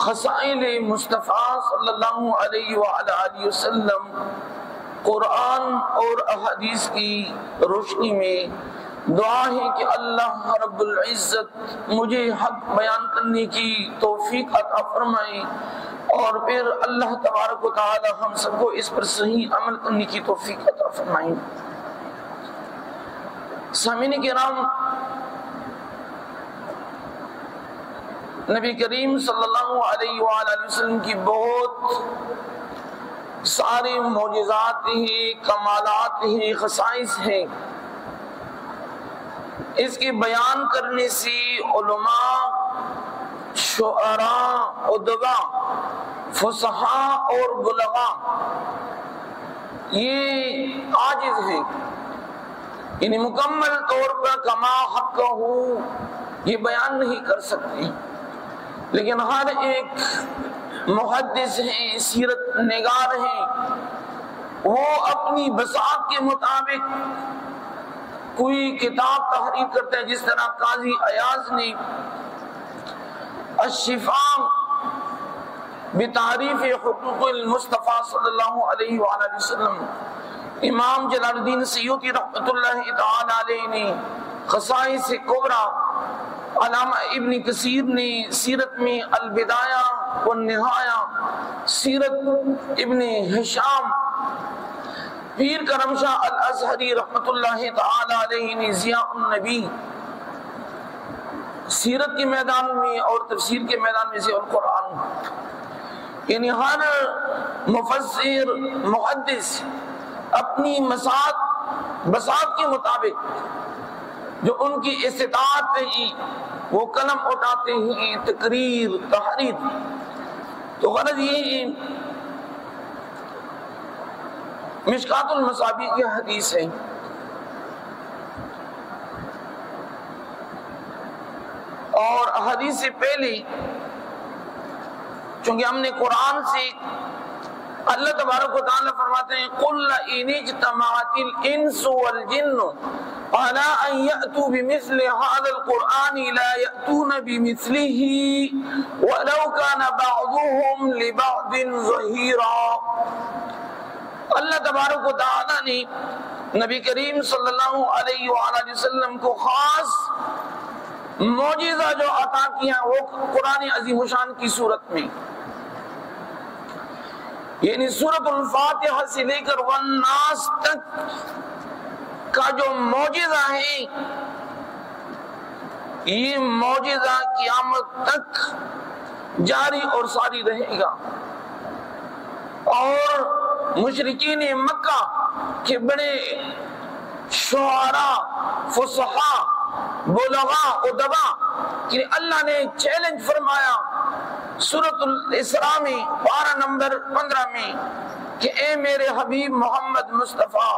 خصائل مصطفیٰ صلی اللہ علیہ وآلہ وسلم قرآن اور احادیث کی روشنی میں دعا ہے کہ اللہ رب العزت مجھے حق بیان کرنے کی توفیق عطا فرمائے، اور پھر اللہ تبارک و تعالی ہم سب کو اس پر صحیح عمل کرنے کی توفیق عطا فرمائے۔ سامعین کرام، نبی کریم صلی اللہ علیہ وآلہ وسلم کی بہت سارے معجزات ہیں، کمالات ہیں، خصائص ہیں۔ اس کے بیان کرنے سے علماء، شعراء، ادباء، فصحاء اور بلغاء یہ عاجز ہیں، یعنی مکمل طور پر کما حق ہو یہ بیان نہیں کر سکتے، لیکن ہر ایک محدث ہیں، سیرت نگار ہیں، وہ اپنی بساط کے مطابق کوئی کتاب تحریر کرتا ہے، جس طرح قاضی ایاز نے الشفاء بتعریف حقوق المصطفیٰ صلی اللہ علیہ وآلہ وسلم، امام جلال الدین سیوطی رحمۃ اللہ تعالی علیہ نے خصائص کبریٰ، علامہ ابن کثیر نے سیرت میں البدایہ والنہایہ، سیرت ابن ہشام، پیر کرم شاہ الازہری رحمۃ اللہ تعالی علیہ نے ضیاء النبی، سیرت کے میدان میں اور تفسیر کے میدان میں ضیاء القرآن، یعنی ہر مفسر محدث اپنی بساط کے مطابق جو ان کی استطاعت ہے وہ قلم اٹھاتے ہیں، تقریر، تحریر۔ تو غرض یہ مشکات المصابیح کی حدیث ہے، اور حدیث سے پہلے چونکہ ہم نے قرآن سے اللہ تبارک و تعالیٰ فرماتے ہیں قُلْ إِنِ اجْتَمَعَتِ الْإِنسُ وَالْجِنُّ عَلَىٰ أَن يَأْتُوا بِمِثْلِ هَٰذَا الْقُرْآنِ لَا يَأْتُونَ بِمِثْلِهِ وَلَوْ كَانَ بَعْضُهُمْ لِبَعْضٍ ظَهِيرًا۔ اللہ تبارک و تعالیٰ نے نبی کریم صلی اللہ علیہ وآلہ وسلم کو خاص معجزہ جو عطا کیا وہ قرآن عظیم الشان کی صورت میں، یعنی سورۃ الفاتحہ سے لے کر والناس تک کا جو معجزہ ہے، یہ معجزہ قیامت تک جاری اور ساری رہے گا، اور مشرکین مکہ کے بڑے شعراء، فصحاء، بلغاء، ادباء کہ اللہ نے چیلنج فرمایا سورۃ الاسراء میں پارہ نمبر 15 میں کہ اے میرے حبیب محمد مصطفیٰ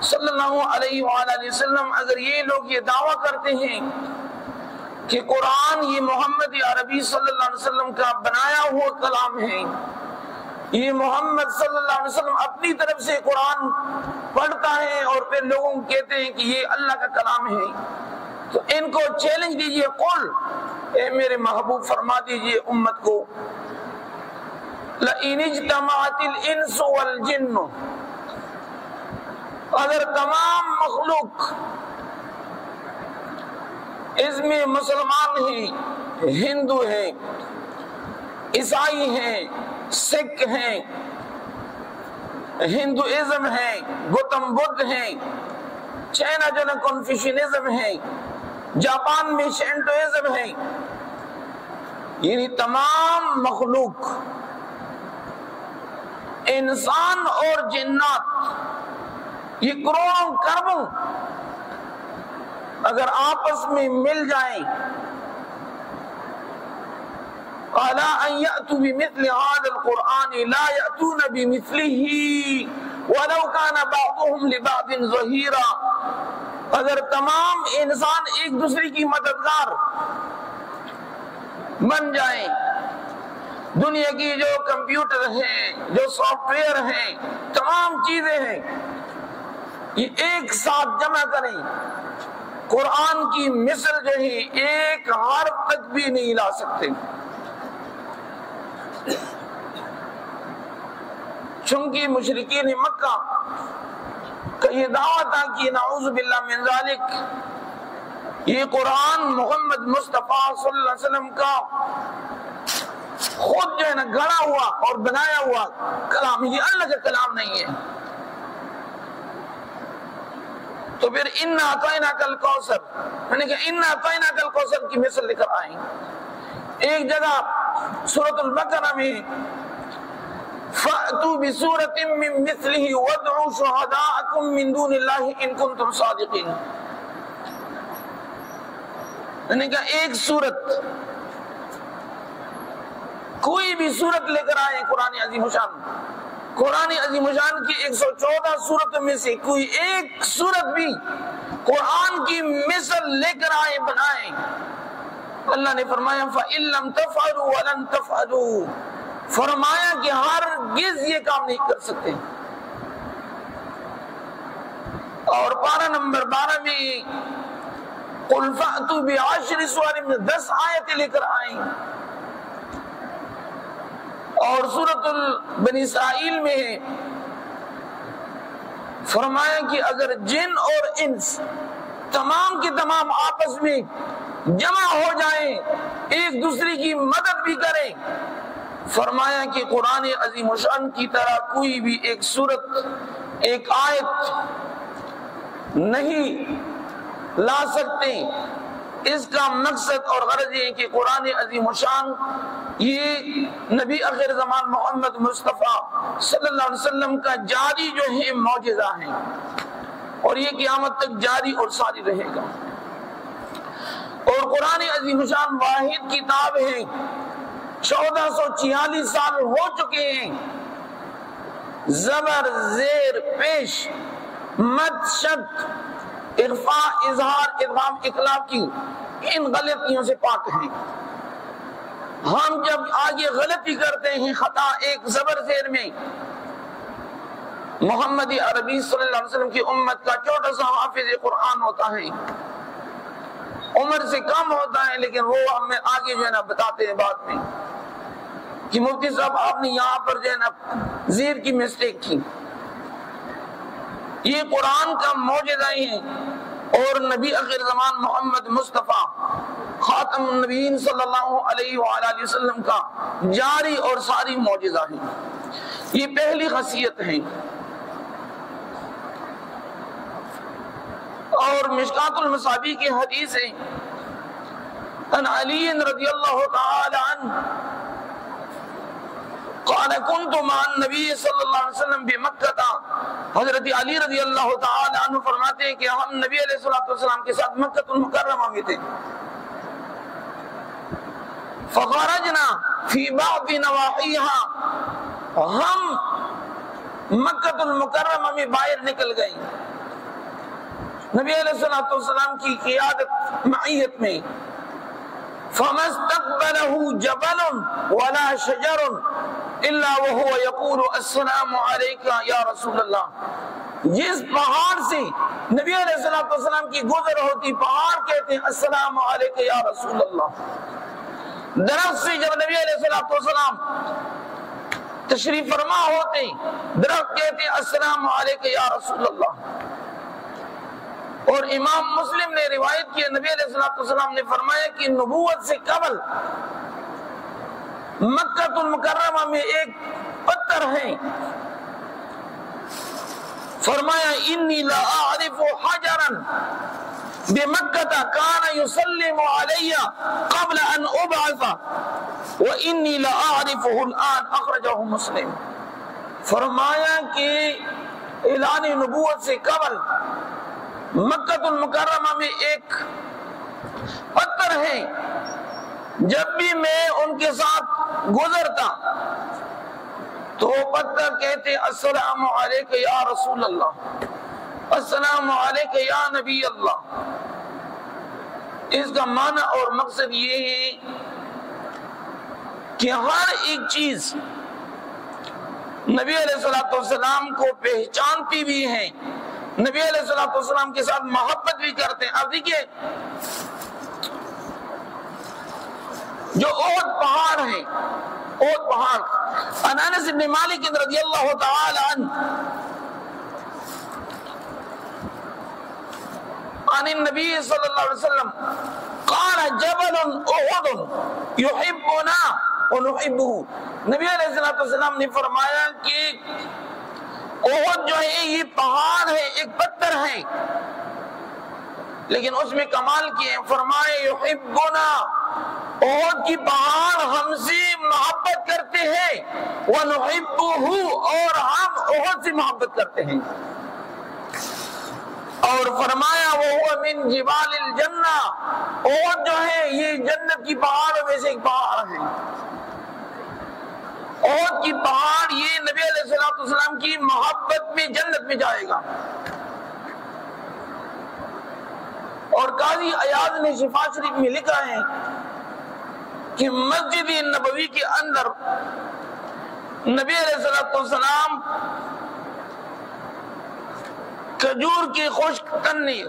صلی اللہ علیہ وآلہ وسلم، اگر یہ لوگ یہ دعویٰ کرتے ہیں کہ قرآن یہ محمد عربی صلی اللہ علیہ وسلم کا بنایا ہوا کلام ہے، یہ محمد صلی اللہ علیہ وسلم اپنی طرف سے قرآن پڑھتا ہے اور پھر لوگوں کو کہتے ہیں کہ یہ اللہ کا کلام ہے، تو ان کو چیلنج دیجئے، قل، اے میرے محبوب فرما دیجئے امت کو، لَإِنِ اجْتَمَعَتِ الْإِنسُ وَالْجِنُّ، اگر تمام مخلوق، اس میں مسلمان ہیں، ہندو ہیں، عیسائی ہیں، سکھ ہیں، ہندوازم ہیں، گوتم بدھ ہیں، چائنا جو نا کنفیوشنزم ہیں، جاپان میں شینٹوازم ہیں، یعنی تمام مخلوق، انسان اور جنات، یہ کروڑوں کربوں اگر آپس میں مل جائیں، قَالَا أَن يَأْتُوا بِمِثْلِ هَٰذَا الْقُرْآنِ لَا يَأْتُونَ بِمِثْلِهِ وَلَوْ كَانَ بَعْضُهُمْ لِبَعْضٍ ظَهِيرًا، اگر تمام انسان ایک دوسرے کی مددگار بن جائیں، دنیا کی جو کمپیوٹر ہیں، جو سافٹ ویئر ہیں، تمام چیزیں ہیں، یہ ایک ساتھ جمع کریں، قرآن کی مثل جو ہے ایک حرف تک بھی نہیں لا سکتے، چونکہ مشرکین مکہ کا یہ دعویٰ تھا کہ نعوذ باللہ من ذالک یہ قرآن محمد مصطفیٰ صلی اللہ علیہ وسلم کا خود جو ہے نا گھڑا ہوا اور بنایا ہوا کلام، یہ اللہ کا کلام نہیں ہے۔ تو پھر اِنَّا أَعْطَيْنَاكَ الْكَوْثَرَ، میں نے کہا اِنَّا أَعْطَيْنَاكَ الْكَوْثَرَ کی مثل لے کر آئیں۔ ایک جگہ سورۃ البقرہ میں فَأْتُوا بِسُورَةٍ مِّن مِّثْلِهِ وَادْعُوا شُهَدَاءَكُم مِّن دُونِ اللَّهِ إِن كُنتُمْ صَادِقِينَ، میں نے کہا ایک سورت، کوئی بھی سورت لے کر آئے قرآن عظیم شان، قرآن عظیم شان کی 114 سورتوں میں سے کوئی ایک سورت بھی قرآن کی مثل لے کر آئے بنائیں۔ اللہ نے فرمایا فَإِن لَّمْ تَفْعَلُوا وَلَن تَفْعَلُوا، فرمایا کہ ہرگز یہ کام نہیں کر سکتے۔ اور پارہ نمبر 12 میں قُلْ فَأْتُوا بِعَشْرِ سُوَرٍ میں 10 آیتیں لے کر آئیں۔ اور سورۃ بنی اسرائیل میں فرمایا کہ اگر جن اور انس تمام کے تمام آپس میں جمع ہو جائیں، ایک دوسرے کی مدد بھی کریں، فرمایا کہ قرآن عظیم شان کی طرح کوئی بھی ایک سورت، ایک آیت نہیں لا سکتے۔ اس کا مقصد اور غرض یہ ہے کہ قرآن عظیم شان یہ نبی آخر زمان محمد مصطفیٰ صلی اللہ علیہ وسلم کا جاری جو ہے معجزہ ہے، اور یہ قیامت تک جاری اور ساری رہے گا۔ اور قرآن عظیم شان واحد کتاب ہے، 1446 سال ہو چکے ہیں، زبر زیر پیش مد شد اخفاء اظہار ادغام اقلاب کی ان غلطیوں سے پاک ہیں۔ ہم جب آگے غلطی کرتے ہیں، خطا ایک زبر زیر میں، محمد عربی صلی اللہ علیہ وسلم کی امت کا چھوٹا سا حافظ قرآن ہوتا ہے، عمر سے کم ہوتا ہے، لیکن وہ ہمیں آگے جو ہے نا بتاتے ہیں بعد میں کہ مفتی صاحب آپ نے یہاں پر جو ہے نا زیر کی مسٹیک کی۔ یہ قرآن کا معجزہ ہی ہے، اور نبی آخر زمان محمد مصطفیٰ خاتم النبیین صلی اللہ علیہ وآلہ وسلم کا جاری اور ساری معجزہ ہے۔ یہ پہلی خاصیت ہے۔ اور مشکات المصابیح کی حدیث ہے، ان علی رضی اللہ تعالی عنہ قال كنت مع النبي صلی اللہ علیہ وسلم بمکہ، حضرت علی رضی اللہ تعالی عنہ فرماتے ہیں کہ ہم نبی علیہ السلام کے ساتھ مکہ المکرمہ میں تھے، فخرجنا فی بعض نواحیها، ہم مکہ المکرمہ میں باہر نکل گئے نبی علیہ السلام کی قیادت معیت میں، فما استقبله جبل ولا شجر الا وهو يقول السلام عليك يا رسول اللہ، جس پہاڑ سے نبی علیہ السلام کی گزر ہوتی، پہاڑ کہتے ہیں السلام علیک یا رسول اللہ، درخت سے جب نبی علیہ السلام تشریف فرما ہوتے درخت کہتے ہیں السلام علیک یا رسول اللہ۔ اور امام مسلم نے روایت کی، نبی علیہ السلام نے فرمایا کہ نبوت سے قبل مکہ المکرمہ میں ایک پتھر ہے، فرمایا انی لا اعرف حجرا بمکہ کان یسلم علی قبل ان ابعث وانی لا اعرفه الان، اخرجہ مسلم۔ فرمایا کہ اعلان نبوت سے قبل مکہ المکرمہ میں ایک پتھر ہے، جب بھی میں ان کے ساتھ گزرتا تو وہ پتھر کہتے السلام علیک یا رسول اللہ، السلام علیک یا نبی اللہ۔ اس کا معنی اور مقصد یہ ہے کہ ہر ایک چیز نبی علیہ السلام کو پہچانتی بھی ہے، نبی علیہ السلام کے ساتھ محبت بھی کرتے ہیں۔ اب دیکھیے جو احد پہاڑ ہے، احد پہاڑ. عن انس بن مالک رضی اللہ تعالی عنہ عن النبي صلی اللہ علیہ وسلم قال جبل احد يحبنا ونحبه. نبی علیہ السلام نے فرمایا کہ احد جو ہے یہ پہاڑ ہے، ایک پتھر ہے، لیکن اس میں کمال کیے. فرمائے یحبنا، احد کی پہاڑ ہم سے محبت کرتے ہیں، ونحبه، اور ہم احد سے محبت کرتے ہیں. اور فرمایا وہ من جبال الجنہ، احد جو ہے یہ جنت کی پہاڑوں میں سے ایک پہاڑ ہے. احد کی پہاڑ یہ نبی علیہ السلام کی محبت میں جنت میں جائے گا. اور قاضی عیاض نے شفا شریف میں لکھا ہے کہ مسجد نبوی کے اندر نبی علیہ السلام کھجور کی خشک تنی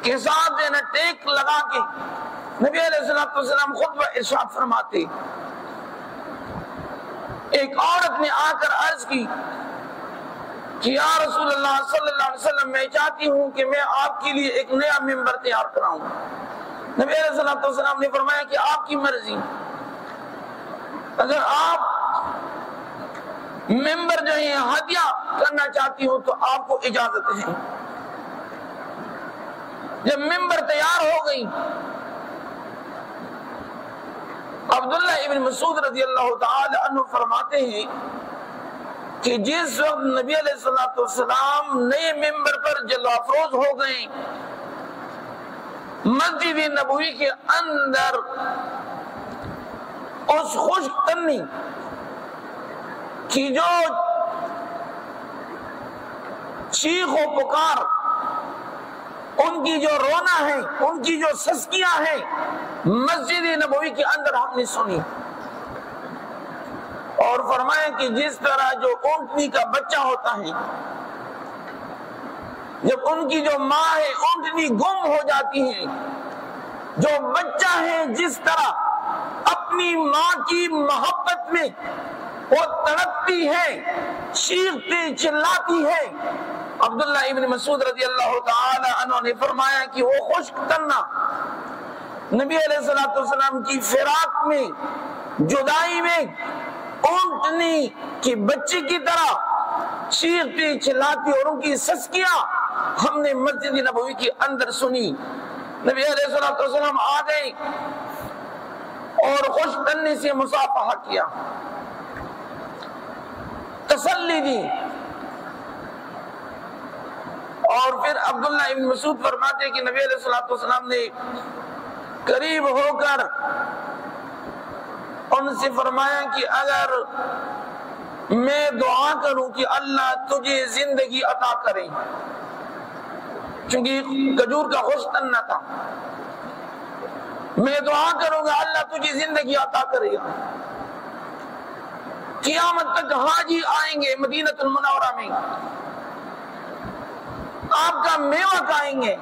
کے ساتھ ٹیک لگا کے نبی علیہ السلام خطبہ ارشاد فرماتے. ایک عورت نے آ کر عرض کی کہ یا رسول اللہ صلی اللہ علیہ وسلم میں چاہتی ہوں کہ میں آپ کے لیے ایک نیا ممبر تیار کراؤں. نبی علیہ السلام نے فرمایا کہ آپ کی مرضی، اگر آپ ممبر جو ہے ہدیہ کرنا چاہتی ہوں تو آپ کو اجازت ہے. جب ممبر تیار ہو گئی، عبداللہ ابن مسعود رضی اللہ تعالی عنہ فرماتے ہیں کہ جس وقت نبی علیہ السلام نئے ممبر پر جلوہ افروز ہو گئے، مسجد نبوی کے اندر اس خشک تنی کی جو چیخ و پکار، ان کی جو رونا ہے، ان کی جو سسکیاں ہیں، مسجد نبوی کے اندر ہم نے سنی. اور فرمایا کہ جس طرح جو اونٹنی کا بچہ ہوتا ہے، جب ان کی جو ماں ہے اونٹنی گم ہو جاتی ہے، جو بچہ ہے جس طرح اپنی ماں کی محبت میں وہ تڑپتی ہے، چیختی چلاتی ہے، عبداللہ ابن مسعود رضی اللہ تعالی عنہ نے فرمایا کہ وہ خشک تنہ نبی علیہ السلام کی فراق میں، جدائی میں، اونٹنی کی بچی کی طرح چیختی چلاتی اور ان کی سسکیاں ہم نے مسجد نبوی کے اندر سنی. نبی علیہ السلام آ گئے اور خوش تنی سے مصافحہ کیا، تسلی دی. اور پھر عبداللہ ابن مسعود فرماتے کہ نبی علیہ السلام نے قریب ہو کر ان سے فرمایا کہ اگر میں دعا کروں کہ اللہ تجھے زندگی عطا کرے، چونکہ کھجور کا خشک تنہ تھا، میں دعا کروں گا اللہ تجھے زندگی عطا کرے گا، قیامت تک حاجی آئیں گے مدینہ المنورہ میں، آپ کا میوہ کھائیں گے،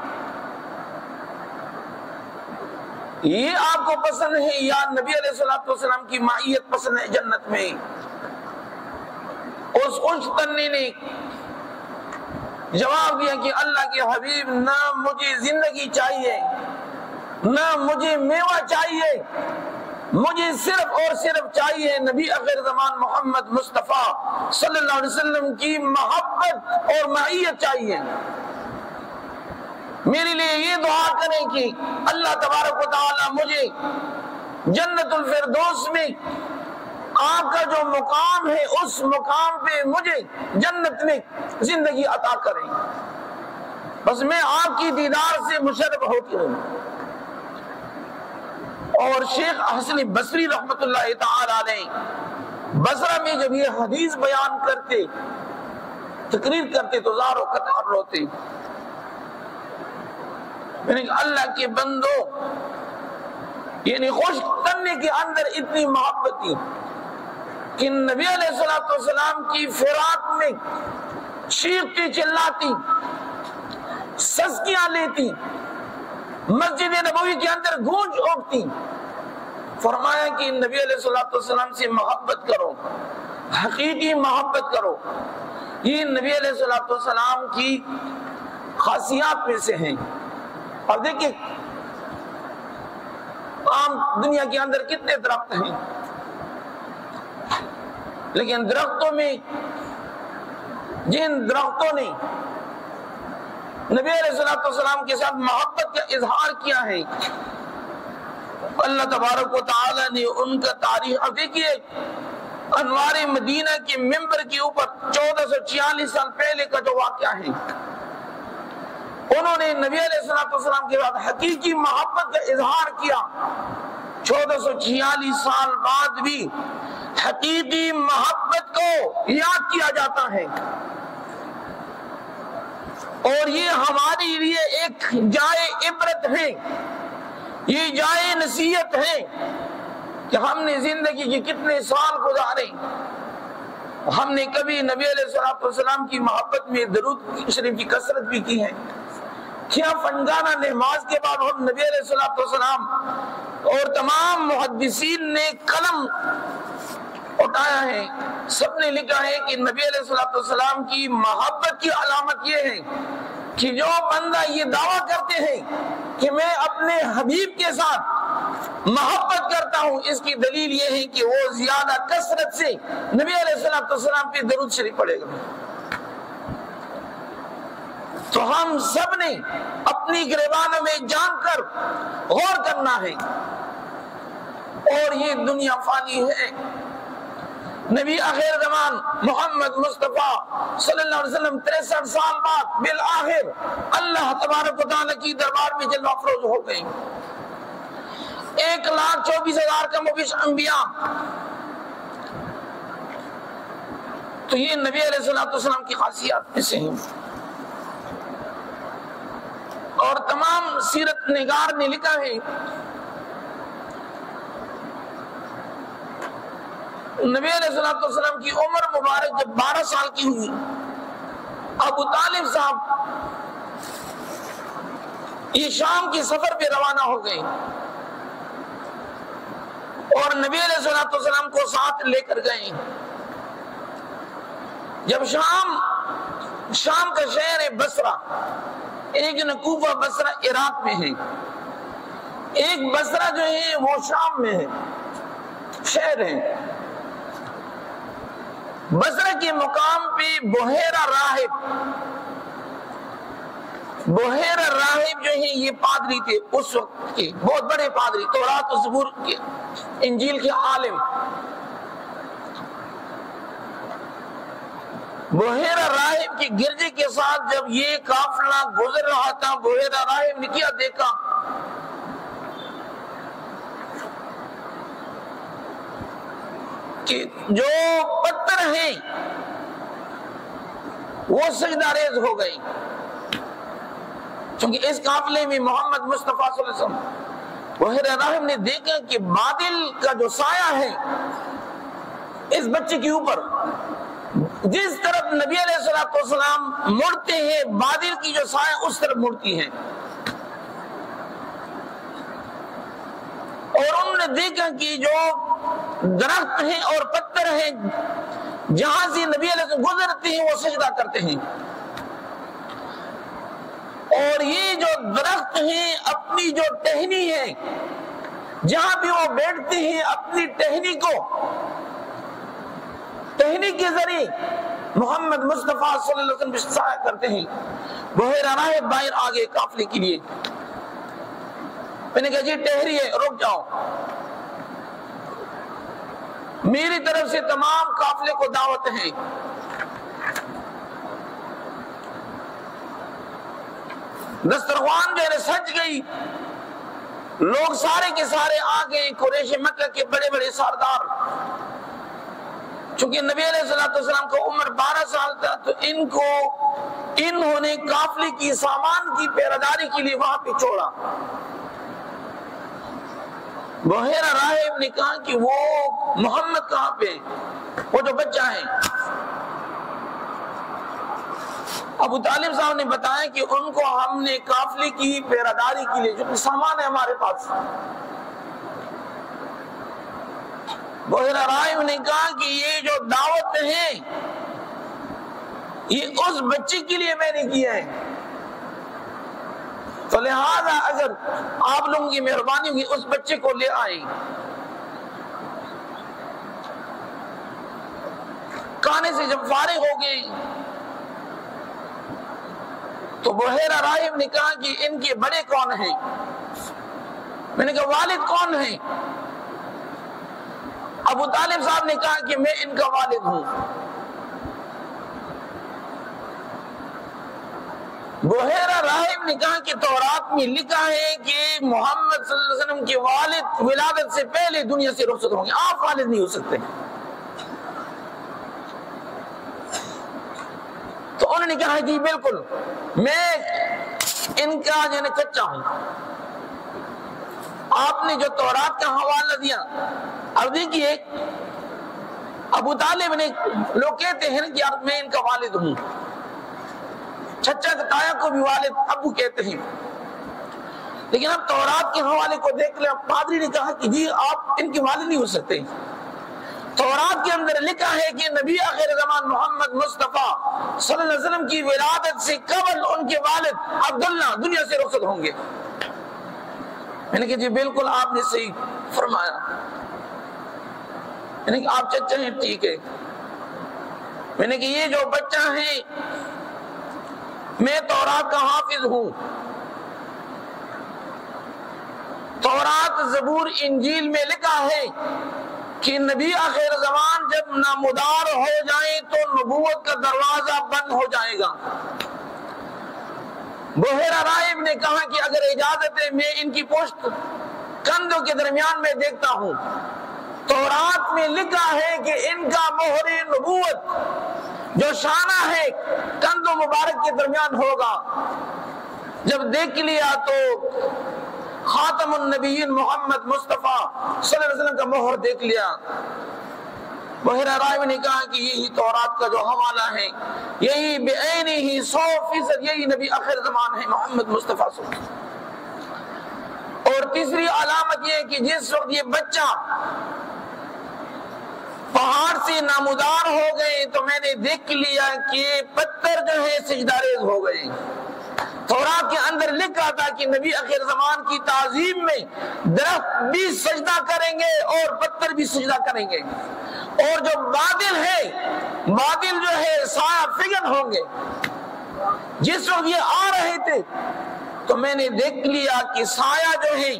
یہ آپ کو پسند ہے یا نبی علیہ السلام کی معیت پسند ہے جنت میں؟ اس خوش تنی نے جواب دیا کہ اللہ کے حبیب، نہ مجھے زندگی چاہیے، نہ مجھے میوہ چاہیے، مجھے صرف اور صرف چاہیے نبی آخر زمان محمد مصطفیٰ صلی اللہ علیہ وسلم کی محبت اور معیت چاہیے. میرے لیے یہ دعا کریں کہ اللہ تبارک و تعالی مجھے جنت الفردوس میں آپ کا جو مقام ہے اس مقام پہ مجھے جنت میں زندگی عطا کریں، بس میں آپ کی دیدار سے مشرف ہوتی ہوں. اور شیخ حسن بصری رحمت اللہ تعالی علیہ بصرہ میں جب یہ حدیث بیان کرتے، تقریر کرتے تو زار و قطار روتے. یعنی اللہ کے بندو، یعنی خوش تننے کے اندر اتنی محبت تھی کہ نبی علیہ السلام کی فراق میں چیختی چلاتی، سسکیاں لیتی، مسجد نبوی کے اندر گونج اٹھتی. فرمایا کہ نبی علیہ الصلوۃ والسلام سے محبت کرو، حقیقی محبت کرو۔ یہ نبی علیہ الصلوۃ والسلام کی خاصیات میں سے ہیں۔ اور دیکھیں عام دنیا کے اندر کتنے درخت ہیں، لیکن درختوں میں جن درختوں نے نبی علیہ الصلوۃ والسلام کے ساتھ محبت کا اظہار کیا ہے، اللہ تبارک و تعالی نے ان کا تاریخ، اب دیکھیے انوار مدینہ کے ممبر کے اوپر 1446 سال پہلے کا جو واقعہ ہے، انہوں نے نبی علیہ الصلوۃ والسلام کے بعد حقیقی محبت کا اظہار کیا۔ 1446 سال بعد بھی حقیقی محبت کو یاد کیا جاتا ہے، اور یہ ہمارے لیے ایک جائے عبرت ہے، یہ جائے نصیحت ہے کہ ہم نے زندگی کے کتنے سال گزارے، ہم نے کبھی نبی علیہ الصلوۃ والسلام کی محبت میں درود شریف کی کثرت بھی کی ہے؟ کیا فنگانہ نماز کے بعد ہم نبی علیہ الصلوۃ والسلام اور تمام محدثین نے قلم اٹھایا ہے، سب نے لکھا ہے کہ نبی علیہ الصلوۃ والسلام کی محبت کی علامت یہ ہے کہ جو بندہ یہ دعویٰ کرتے ہیں کہ میں اپنے حبیب کے ساتھ محبت کرتا ہوں، اس کی دلیل یہ ہے کہ وہ زیادہ کثرت سے نبی علیہ الصلوۃ والسلام پہ درود شریف پڑھے گا۔ تو ہم سب نے اپنی گریبانوں میں جان کر غور کرنا ہے، اور یہ دنیا فانی ہے۔ نبی آخر زمان محمد مصطفیٰ صلی اللہ علیہ وسلم 63 سال بعد بالآخر اللہ تبارک و تعالیٰ کی دربار میں جلوہ افروز ہو گئے۔ 1,24,000 کا مبشر انبیاء، تو یہ نبی علیہ الصلوۃ والسلام کی خاصیات میں سے ہیں۔ اور تمام سیرت نگار نے لکھا ہے نبی علیہ الصلوۃ والسلام کی عمر مبارک جب 12 سال کی ہوئی، ابو طالب صاحب یہ شام کے سفر پہ روانہ ہو گئے، اور نبی علیہ الصلوۃ والسلام کو ساتھ لے کر گئے۔ جب شام کا شہر ہے بصرہ، ایک جو کوفہ بصرہ عراق میں ہے، ایک بصرہ جو ہے وہ شام میں ہے، شہر ہے۔ بصرہ کے مقام پہ بحیرہ راہب جو ہیں یہ پادری تھے اس وقت کے، بہت بڑے پادری، تورات و زبور کے انجیل کے عالم۔ بحیرہ راہب کے گرجے کے ساتھ جب یہ قافلہ گزر رہا تھا، بحیرہ راہب نے کیا دیکھا کہ جو پتھر ہیں وہ سجدہ ریز ہو گئی، چونکہ اس قافلے میں محمد مصطفیٰ صلی اللہ علیہ وسلم۔ بحیرہ راہب نے دیکھا کہ بادل کا جو سایہ ہے اس بچے کے اوپر، جس طرف نبی علیہ الصلوۃ والسلام مڑتے ہیں بادل کی جو سایہ اس طرف مڑتی ہے، اور انہوں نے دیکھا کہ جو درخت ہیں اور پتھر ہیں جہاں سے نبی علیہ السلام گزرتے ہیں وہ سجدہ کرتے ہیں، اور یہ جو درخت ہیں اپنی جو ٹہنی ہے جہاں بھی وہ بیٹھتے ہیں اپنی ٹہنی کے ذریعے محمد مصطفیٰ صلی اللہ علیہ وسلم سایہ کرتے ہیں۔ بحیرہ راہب باہر آگے قافلے کے لیے، میں نے کہا جی ٹہریے، رک جاؤ، میری طرف سے تمام قافلے کو دعوت ہے۔ دسترخوان جو ہے سج گئی، لوگ سارے کے سارے آ گئے، قریش مکہ کے بڑے بڑے سردار، چونکہ نبی علیہ السلام کا عمر 12 سال تھا، تو انہوں نے قافلے کی سامان کی پہراداری کے لیے وہاں پہ چھوڑا۔ بحیرہ راہب نے کہا کہ وہ محمد کہاں پہ، وہ جو بچہ ہے؟ ابو طالب صاحب نے بتایا کہ ان کو ہم نے قافلے کی پہراداری کے لیے جو سامان ہے ہمارے پاس بحیرہ راہب نے کہا کہ یہ جو دعوت ہے یہ اس بچے کے لیے میں نے کیا ہے، تو لہذا اگر آپ لوگوں کی مہربانی ہوگی اس بچے کو لے آئیں۔ کھانے سے جب فارغ ہو گئی تو بحیرہ راہب نے کہا کہ ان کے بڑے کون ہیں؟ میں نے کہا والد کون ہیں؟ ابو طالب صاحب نے کہا کہ میں ان کا والد ہوں۔ بحیرہ راہب نے کہا کہ تورات میں لکھا ہے کہ محمد صلی اللہ علیہ وسلم کے والد ولادت سے پہلے دنیا سے رخصت ہوں گے، آپ والد نہیں ہو سکتے۔ تو انہوں نے کہا جی بالکل، میں ان کا جو چچا ہوں۔ آپ نے جو تورات کا حوالہ دیا، اب دیکھیے ابو طالب نے، لوگ کہتے ہیں کہ میں ان کا والد ہوں، چچا تایا کو بھی والد ابو کہتے ہیں، لیکن اب تورات کے حوالے کو دیکھ لیں، پادری نے کہا کہ جی آپ ان کے والد نہیں ہو سکتے۔ تورات کے اندر لکھا ہے کہ نبی آخر زمان محمد مصطفیٰ صلی اللہ علیہ وسلم کی ولادت سے قبل ان کے والد عبداللہ دنیا سے رخصت ہوں گے۔ میں نے کہا جی بالکل آپ نے صحیح فرمایا، میں نے کہا آپ چچا ہیں، ٹھیک ہے۔ میں نے کہا یہ جو بچہ ہے میں تورات کا حافظ ہوں، تورات زبور انجیل میں لکھا ہے کہ نبی آخر زمان جب نامدار ہو جائیں تو نبوت کا دروازہ بند ہو جائے گا۔ بحیرہ راہب نے کہا کہ اگر اجازت ہے میں ان کی پشت کندھوں کے درمیان میں دیکھتا ہوں، تورات میں لکھا ہے کہ ان کا مہر نبوت جو شانہ ہے کندھوں مبارک کے درمیان ہوگا۔ جب دیکھ لیا تو خاتم النبیین محمد مصطفیٰ صلی اللہ علیہ وسلم کا مہر دیکھ لیا۔ بحیرہ راہب نے کہا کہ یہی تورات کا جو حوالہ ہے، یہی بعینہ ہی 100% یہی نبی آخر زمان ہے محمد مصطفیٰ صلی اللہ علیہ وسلم۔ اور تیسری علامت یہ ہے کہ جس وقت یہ بچہ پہاڑ سے نامدار ہو گئے تو میں نے دیکھ لیا کہ پتھر جو ہے سجداریز ہو گئے۔ تورات کے اندر لکھا تھا کہ نبی آخر زمان کی تعظیم میں درخت بھی سجدہ کریں گے اور پتھر بھی سجدہ کریں گے، اور جو بادل ہے، بادل جو ہے سایہ فگن ہوں گے۔ جس وقت یہ آ رہے تھے تو میں نے دیکھ لیا کہ سایہ جو ہے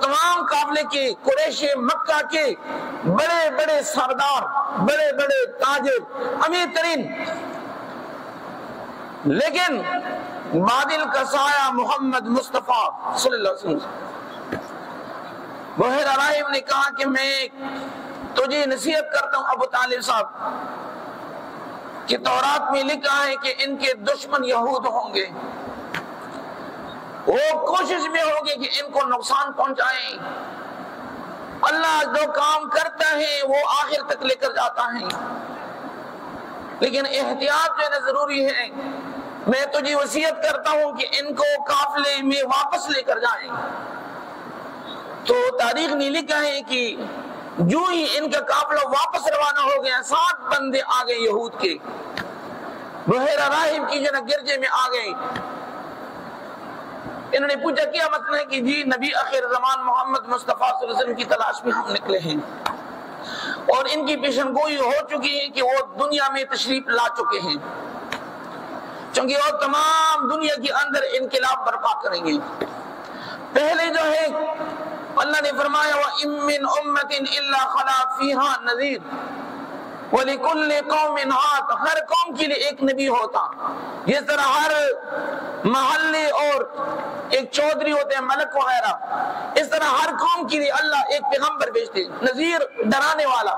تمام قافلے کے قریش مکہ کے بڑے بڑے سردار، بڑے بڑے تاجر، امیر ترین، لیکن بادل کا سایہ محمد مصطفیٰ صلی اللہ علیہ وسلم۔ بحیرہ راہب نے کہا کہ میں تجھے نصیحت کرتا ہوں ابو طالب صاحب کہ تورات میں لکھا ہے کہ ان کے دشمن یہود ہوں گے، وہ کوشش میں ہوں گے کہ ان کو نقصان پہنچائیں۔ اللہ جو کام کرتا ہے وہ آخر تک لے کر جاتا ہے، لیکن احتیاط جو ہے ضروری ہے۔ میں تجھے وصیت کرتا ہوں کہ ان کو قافلے میں واپس لے کر جائیں۔ تو تاریخ میں لکھا ہے کہ جو ہی ان کا قافلہ واپس روانہ ہو گیا، 7 بندے آ گئے یہود کے، بحیرہ راہب کی جو گرجے میں آ گئے۔ انہوں نے پوچھا کیا مطلب ہے کہ جی نبی آخر زمان محمد مصطفیٰ صلی اللہ علیہ وسلم کی تلاش میں ہم نکلے ہیں، اور ان کی پیشن گوئی ہو چکی ہے کہ وہ دنیا میں تشریف لا چکے ہیں، چونکہ وہ تمام دنیا کے اندر انقلاب برپا کریں گے۔ پہلے جو ہے اللہ نے فرمایا وَإِن مِّنْ أُمَّةٍ إِلَّا خَلَا فِيهَا نَذِيرٌ وَلِكُلِّ قَوْمٍ عَادٌ، ہر قوم کے لیے ایک نبی ہوتا، جس طرح ہر محلے اور ایک چودھری ہوتے ہیں، ملک وغیرہ، اس طرح ہر قوم کے لیے اللہ ایک پیغمبر بھیجتے، نذیر ڈرانے والا۔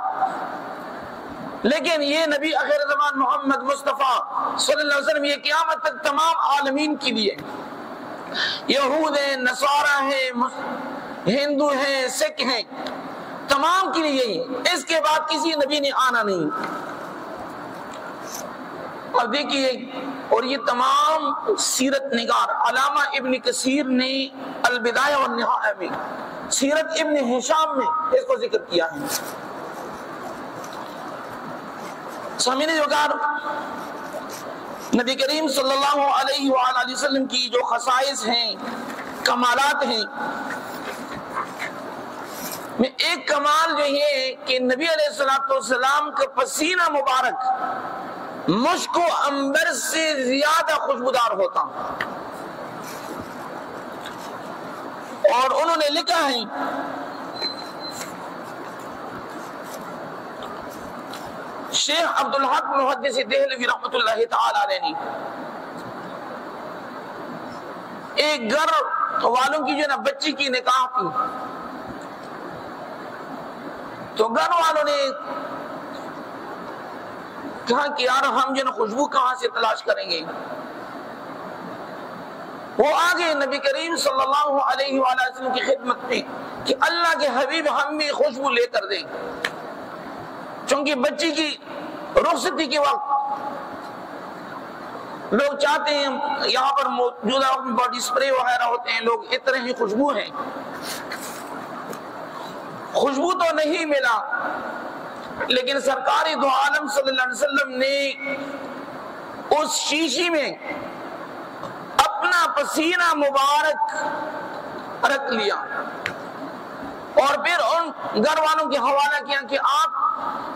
لیکن یہ نبی آخر زمان محمد مصطفیٰ صلی اللہ علیہ وسلم یہ قیامت تک تمام عالمین کے لیے، یہود ہیں، نصارہ ہیں، ہندو ہیں، سکھ ہیں، تمام کے لیے یہی، اس کے بعد کسی نبی نے آنا نہیں۔ اور دیکھیے، اور یہ تمام سیرت نگار علامہ ابن کثیر نے البدایہ والنہایہ میں سیرت ابن ہشام میں اس کو ذکر کیا ہے۔ سامعین وقار، نبی کریم صلی اللہ علیہ وآلہ وسلم کی جو خصائص ہیں، کمالات ہیں، میں ایک کمال جو ہے کہ نبی علیہ السلام کا پسینہ مبارک مشک و عنبر سے زیادہ خوشبودار ہوتا، اور انہوں نے لکھا ہے شیخ عبدالحق محدث دہلوی رحمۃ اللہ تعالی علیہ نے ایک گھر والوں کی جو نا بچی کی نکاح تھی، تو گھر والوں نے کہا کہ یار ہم جو نا خوشبو کہاں سے تلاش کریں گے؟ وہ آگے نبی کریم صلی اللہ علیہ وآلہ وسلم کی خدمت میں کہ اللہ کے حبیب ہم بھی خوشبو لے کر دیں، چونکہ بچی کی رخصتی کے وقت لوگ چاہتے ہیں، یہاں پر موجودہ باڈی سپرے وغیرہ ہوتے ہیں، لوگ اتنے ہی خوشبو ہیں، خوشبو تو نہیں ملا، لیکن سرکار دو عالم صلی اللہ علیہ وسلم نے اس شیشی میں اپنا پسینہ مبارک رکھ لیا اور پھر ان گھر والوں کے حوالہ کیا کہ آپ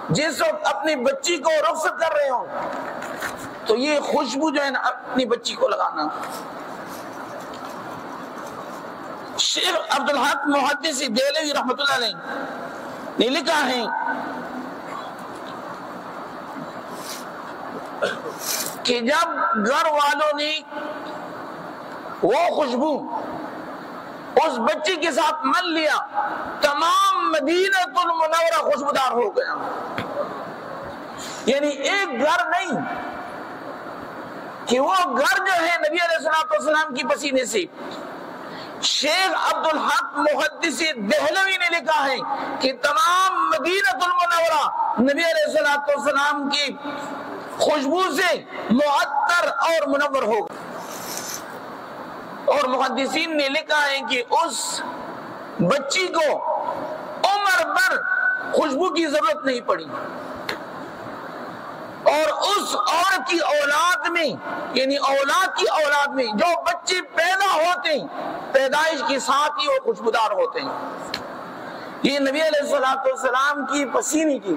جس وقت اپنی بچی کو رخصت کر رہے ہو تو یہ خوشبو جو ہے نا اپنی بچی کو لگانا۔ شیخ عبدالحق محدث دہلوی رحمۃ اللہ علیہ نے لکھا ہے کہ جب گھر والوں نے وہ خوشبو اس بچی کے ساتھ مل لیا، تمام مدینہ المنورہ خوشبودار ہو گیا، یعنی ایک گھر نہیں کہ وہ گھر جو ہے نبی علیہ السلام کی پسینے سے۔ شیخ عبدالحق محدث دہلوی نے لکھا ہے کہ تمام مدینہ المنورہ نبی علیہ السلام کی خوشبو سے معطر اور منور ہو گیا، اور محدثین نے لکھا ہے کہ اس بچی کو عمر بھر خوشبو کی ضرورت نہیں پڑی، اور اس عورت کی اولاد میں، یعنی اولاد کی اولاد میں جو بچے پیدا ہوتے ہیں پیدائش کے ساتھ ہی وہ خوشبودار ہوتے ہیں۔ یہ نبی علیہ السلام کی پسینے کی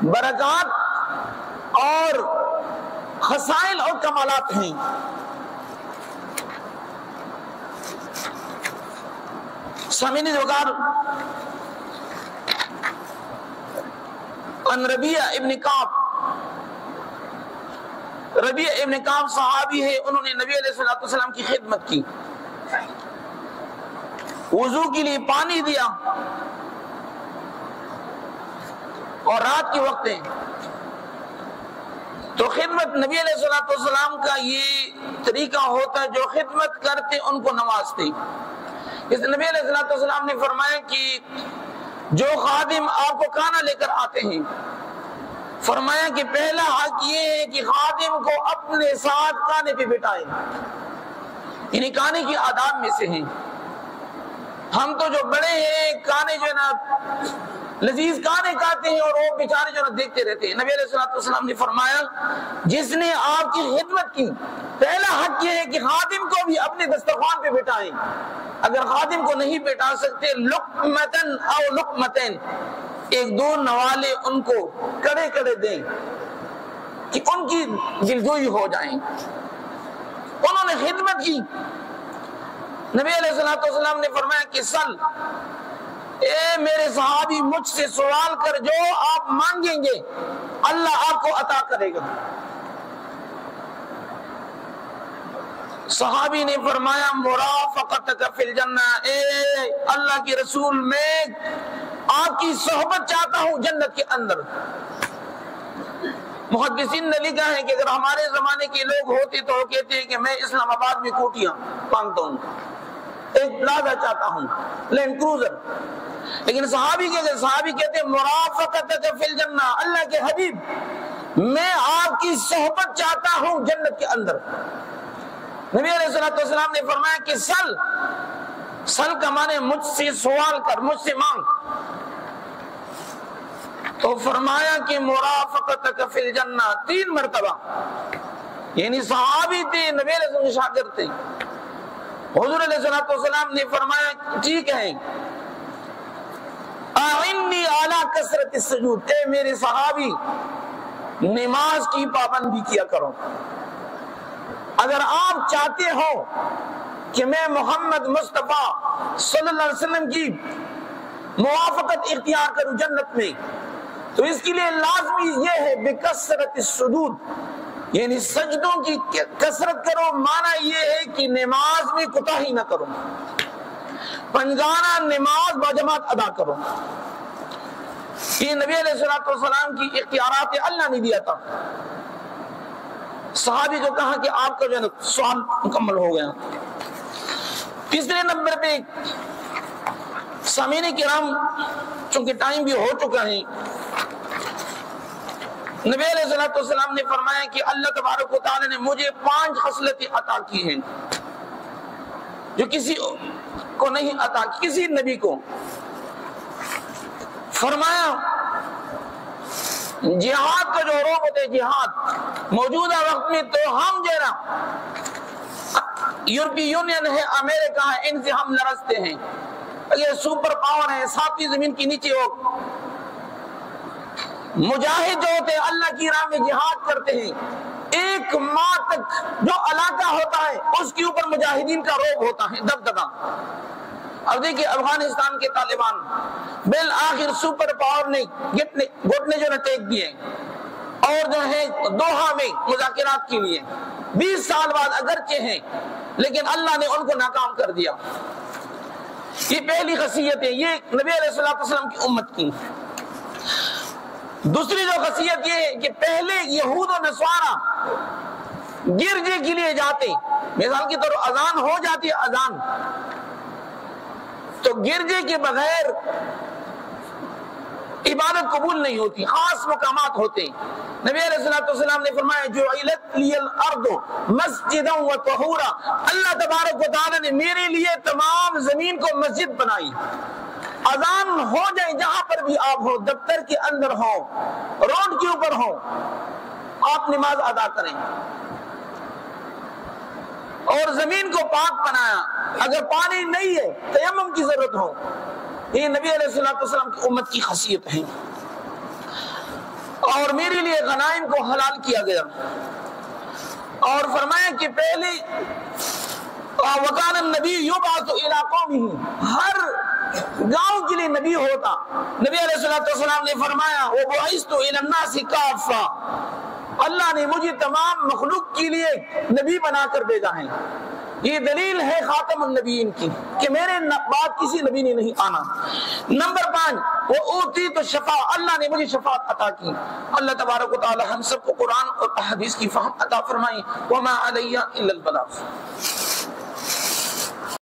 برکات اور خصائل اور کمالات ہیں۔ سامعین وقار، ان ربیہ ابن کعب، ربیہ ابن کعب صحابی ہے، انہوں نے نبی علیہ السلام کی خدمت کی، وضو کے لیے پانی دیا، اور رات کے وقت ہے تو خدمت نبی علیہ السلام کا یہ طریقہ ہوتا ہے، جو خدمت کرتے ان کو نوازتے۔ اس نبی علیہ السلام نے فرمایا کہ جو خادم آپ کو کھانا لے کر آتے ہیں، فرمایا کہ پہلا حق یہ ہے کہ خادم کو اپنے ساتھ کھانے پہ بٹھائے، یعنی کھانے کی آداب میں سے ہیں۔ ہم تو جو بڑے ہیں کھانے جو ہے نا لذیذ کھانے کھاتے ہیں اور وہ بیچارے جو نا دیکھتے رہتے ہیں۔ نبی علیہ السلام نے فرمایا جس نے آپ کی خدمت کی پہلا حق یہ ہے کہ خادم کو بھی اپنے دسترخوان پہ بٹھائیں، اگر خادم کو نہیں بٹھا سکتے لقمتن او لقمتین، ایک دو نوالے ان کو کڑے کڑے دیں کہ ان کی دلجوئی ہو جائیں۔ انہوں نے خدمت کی، نبی علیہ السلام نے فرمایا کہ سل، اے میرے صحابی مجھ سے سوال کر، جو آپ مانگیں گے اللہ آپ کو عطا کرے گا۔ صحابی نے فرمایا مرافقتک فی الجنہ، اے اللہ کے رسول میں آپ کی صحبت چاہتا ہوں جنت کے اندر۔ محدثین نے لکھا ہے کہ اگر ہمارے زمانے کے لوگ ہوتے تو وہ کہتے ہیں کہ میں اسلام آباد میں کوٹیاں مانگتا ہوں، ایک پلازا چاہتا ہوں، لینڈ کروزر، لیکن صحابی کہتے ہیں مرافقتک فی الجنہ، اللہ کے حبیب میں آپ کی صحبت چاہتا ہوں جنت کے اندر۔ نبی علیہ السلام نے فرمایا کہ سل، سل کا معنی مجھ سے سوال کر، مجھ سے مانگ۔ تو فرمایا کہ مرافقتک فی الجنہ 3 مرتبہ، یعنی صحابی تھے، نبی علیہ السلام کے شاگرد تھے۔ حضور علیہ السلام نے فرمایا ٹھیک ہے، اعنی علی کثرت السجود، اے میرے صحابی نماز کی پابندی کیا کرو۔ اگر آپ چاہتے ہو کہ میں محمد مصطفیٰ صلی اللہ علیہ وسلم کی موافقت اختیار کروں جنت میں، تو اس کے لیے لازمی یہ ہے بکثرت السجود، یعنی سجدوں کی کثرت کرو۔ معنی یہ ہے کہ نماز میں کوتاہی نہ کرو، پنجانہ نماز باجماعت ادا کرو۔ یہ نبی علیہ السلام کی اختیارات اللہ نے دیا تھا۔ صحابی کو کہا کہ آپ کا جو ہے سوال مکمل ہو گیا۔ تیسرے نمبر پہ سامعین کرام، چونکہ ٹائم بھی ہو چکا ہے، نبی علیہ السلام نے فرمایا کہ اللہ تبارک و تعالی نے مجھے 5 خصلتیں عطا کی ہیں جو کسی کو نہیں عطا کی، کسی نبی کو۔ فرمایا جہاد کا جو روح ہوتا ہے، جہاد موجودہ وقت میں تو ہم جو ہے نا یورپی یونین ہے، امریکہ ہے، ان سے ہم لرزتے ہیں، یہ سپر پاور ہے، ساتویں زمین کے نیچے ہو۔ مجاہد جو ہوتے ہیں اللہ کی راہ میں جہاد کرتے ہیں، 1 ماہ تک جو علاقہ ہوتا ہے اس کے اوپر مجاہدین کا روب ہوتا ہے، دبدبا۔ اب دیکھیے افغانستان کے طالبان بالآخر سپر پاور نے گھٹنے جو نہ ٹیک دیے اور جو ہے دوحہ میں مذاکرات کے لیے 20 سال بعد اگرچہ ہیں، لیکن اللہ نے ان کو ناکام کر دیا۔ یہ پہلی خاصیت ہے، یہ نبی علیہ السلام کی امت کی۔ دوسری جو خاصیت یہ ہے کہ پہلے یہود و نصارہ گرجے کے لیے جاتے، مثال کی طور اذان ہو جاتی ہے، اذان تو گرجے کے بغیر عبادت قبول نہیں ہوتی، خاص مقامات ہوتے۔ نبی علیہ السلام نے فرمایا جعلت لی الارض مسجدا و طہورا، اللہ تبارک و تعالی نے میرے لیے تمام زمین کو مسجد بنائی۔ اذان ہو جائے جہاں پر بھی آپ ہو، دفتر کے اندر ہو، روڈ کے اوپر ہو، آپ نماز ادا کریں۔ اور زمین کو پاک بنایا، اگر پانی نہیں ہے تیمم کی ضرورت ہو۔ یہ نبی علیہ السلام کی امت کی خاصیت ہے۔ اور میرے لیے غنائم کو حلال کیا گیا، اور فرمایا کہ پہلے وکان النبی یبعث الی قومہ، ہر گاؤں کے لیے نبی ہوتا۔ نبی علیہ السلام نے فرمایا وبعثت الی الناس کافہ، اللہ نے مجھے تمام مخلوق کے لیے نبی بنا کر بھیجا ہے۔ یہ دلیل ہے خاتم النبیین کی کہ میرے بعد کسی نبی نے نہیں آنا۔ نمبر 5 وأوتیت الشفاعۃ، اللہ نے مجھے شفاعت عطا کی۔ اللہ تبارک و تعالی ہم سب کو قرآن اور احادیث کی فہم عطا فرمائے۔ وما علی الا البلاغ۔